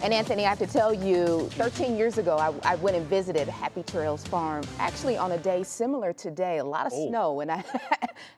And Anthony, I have to tell you, 13 years ago, I went and visited Happy Trails Farm, actually on a day similar to today, a lot of snow, and I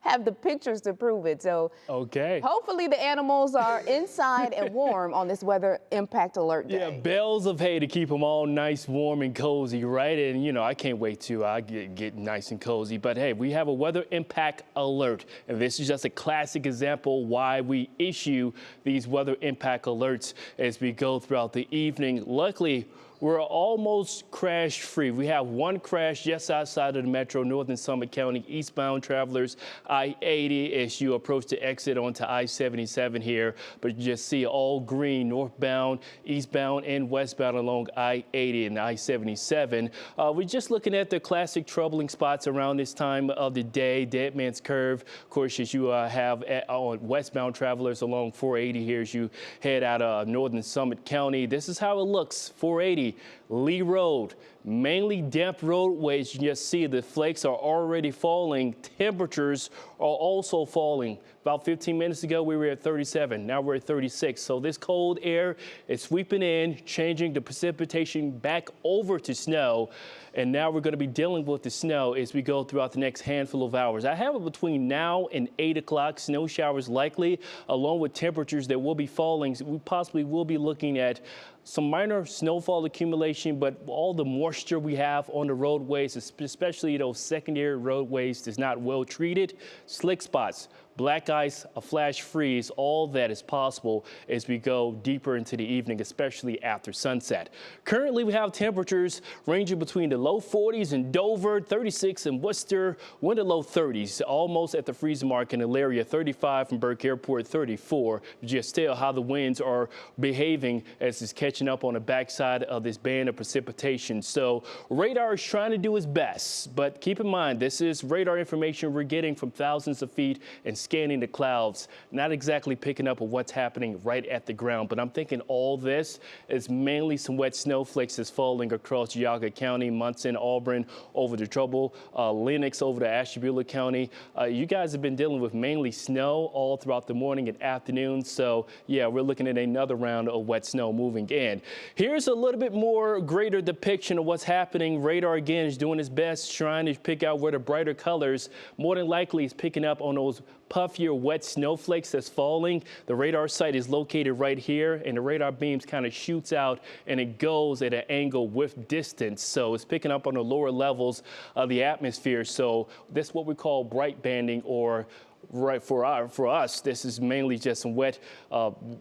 have the pictures to prove it. So hopefully the animals are inside and warm on this weather impact alert day. Yeah, bales of hay to keep them all nice, warm, and cozy, right? And, you know, I can't wait to get nice and cozy. But, hey, we have a weather impact alert, and this is just a classic example why we issue these weather impact alerts as we go throughout the evening. Luckily, we're almost crash free. We have one crash just outside of the metro, northern Summit County, eastbound travelers, I-80 as you approach the exit onto I-77 here. But you just see all green, northbound, eastbound, and westbound along I-80 and I-77. We're just looking at the classic troubling spots around this time of the day. Dead Man's Curve, of course, as you have on westbound travelers along 480 here as you head out of northern Summit County. This is how it looks, 480. Lee Road, mainly damp roadways. You just see the flakes are already falling. Temperatures are also falling. About 15 minutes ago, we were at 37. Now we're at 36. So this cold air is sweeping in, changing the precipitation back over to snow. And now we're going to be dealing with the snow as we go throughout the next handful of hours. I have it between now and 8 o'clock. Snow showers likely, along with temperatures that will be falling. We possibly will be looking at some minor snowfall accumulation, but all the moisture we have on the roadways, especially those secondary roadways, is not well treated. Slick spots, black ice, a flash freeze, all that is possible as we go deeper into the evening, especially after sunset. Currently, we have temperatures ranging between the low 40s in Dover, 36 in Worcester, wind to low 30s, almost at the freezing mark in Elyria, 35 from Burke Airport, 34. Just tell how the winds are behaving as it's catching up on the backside of this band of precipitation. So radar is trying to do its best, but keep in mind, this is radar information we're getting from thousands of feet and scanning the clouds, not exactly picking up on what's happening right at the ground. But I'm thinking all this is mainly some wet snowflakes that's falling across Geauga County, Munson, Auburn, over the Trouble, Lenox, over to Ashtabula County. You guys have been dealing with mainly snow all throughout the morning and afternoon. So yeah, we're looking at another round of wet snow moving in. Here's a little bit more greater depiction of what's happening. Radar again is doing its best, trying to pick out where the brighter colors more than likely is picking up on those puffier wet snowflakes that's falling. The radar site is located right here, and the radar beams kind of shoots out and it goes at an angle with distance. So it's picking up on the lower levels of the atmosphere. So that's what we call bright banding, or right for us, this is mainly just some wet,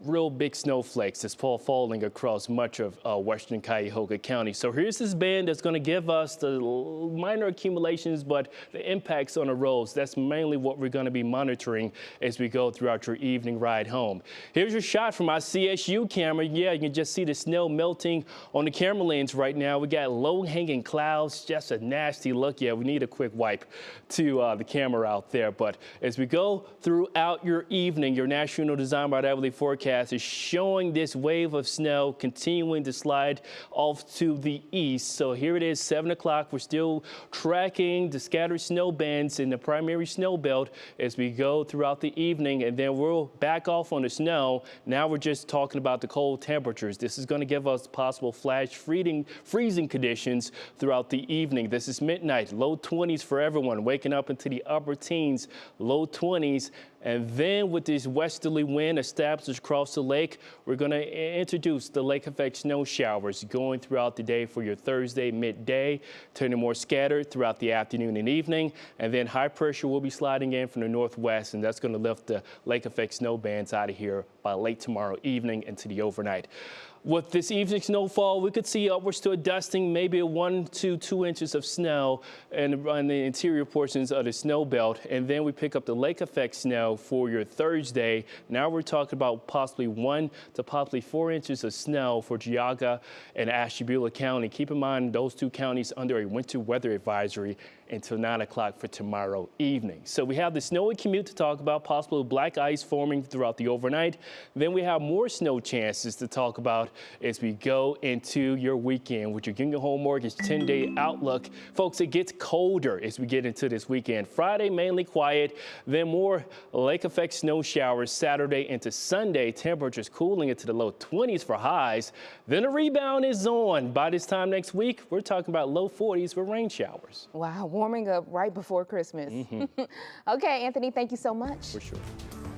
real big snowflakes that's falling across much of western Cuyahoga County. So here's this band that's going to give us the minor accumulations, but the impacts on the roads. That's mainly what we're going to be monitoring as we go throughout your evening ride home. Here's your shot from our CSU camera. Yeah, you can just see the snow melting on the camera lens right now. We got low-hanging clouds, just a nasty look. Yeah, we need a quick wipe to the camera out there. But as we go throughout your evening, your National Design by Everly forecast is showing this wave of snow continuing to slide off to the east. So here it is, 7 o'clock. We're still tracking the scattered snow bands in the primary snow belt as we go throughout the evening, and then we'll back off on the snow. Now we're just talking about the cold temperatures. This is going to give us possible flash freezing conditions throughout the evening. This is midnight, low 20s for everyone, waking up into the upper teens, low 20s. And then with this westerly wind established across the lake, we're going to introduce the lake effect snow showers going throughout the day for your Thursday midday, turning more scattered throughout the afternoon and evening. And then high pressure will be sliding in from the northwest, and that's going to lift the lake effect snow bands out of here by late tomorrow evening into the overnight. With this evening snowfall, we could see upwards to a dusting, maybe 1 to 2 inches of snow on the interior portions of the snow belt. And then we pick up the lake effect snow for your Thursday. Now we're talking about possibly 1 to possibly 4 inches of snow for Geauga and Ashtabula County. Keep in mind those two counties under a winter weather advisory until 9 o'clock for tomorrow evening. So we have the snowy commute to talk about, possible black ice forming throughout the overnight. Then we have more snow chances to talk about as we go into your weekend with your Ginga Home Mortgage 10-day outlook. Folks, it gets colder as we get into this weekend. Friday, mainly quiet, then more lake effect snow showers Saturday into Sunday. Temperatures cooling into the low 20s for highs. Then a rebound is on. By this time next week, we're talking about low 40s with rain showers. Wow, warming up right before Christmas. Okay, Anthony, thank you so much. For sure.